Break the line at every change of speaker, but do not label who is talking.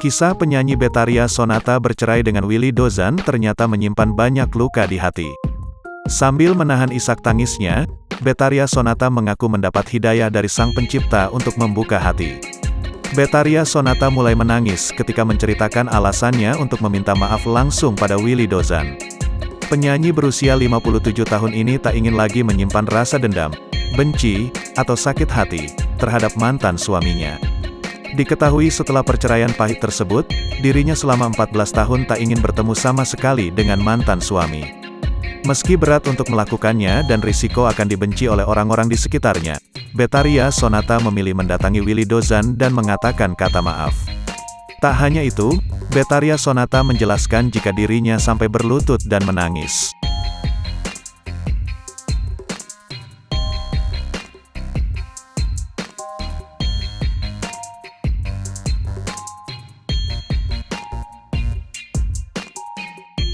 Kisah penyanyi Betharia Sonata bercerai dengan Willy Dozan ternyata menyimpan banyak luka di hati. Sambil menahan isak tangisnya, Betharia Sonata mengaku mendapat hidayah dari Sang Pencipta untuk membuka hati. Betharia Sonata mulai menangis ketika menceritakan alasannya untuk meminta maaf langsung pada Willy Dozan. Penyanyi berusia 57 tahun ini tak ingin lagi menyimpan rasa dendam, benci, atau sakit hati terhadap mantan suaminya. Diketahui setelah perceraian pahit tersebut, dirinya selama 14 tahun tak ingin bertemu sama sekali dengan mantan suami. Meski berat untuk melakukannya dan risiko akan dibenci oleh orang-orang di sekitarnya, Betharia Sonata memilih mendatangi Willy Dozan dan mengatakan kata maaf. Tak hanya itu, Betharia Sonata menjelaskan jika dirinya sampai berlutut dan menangis.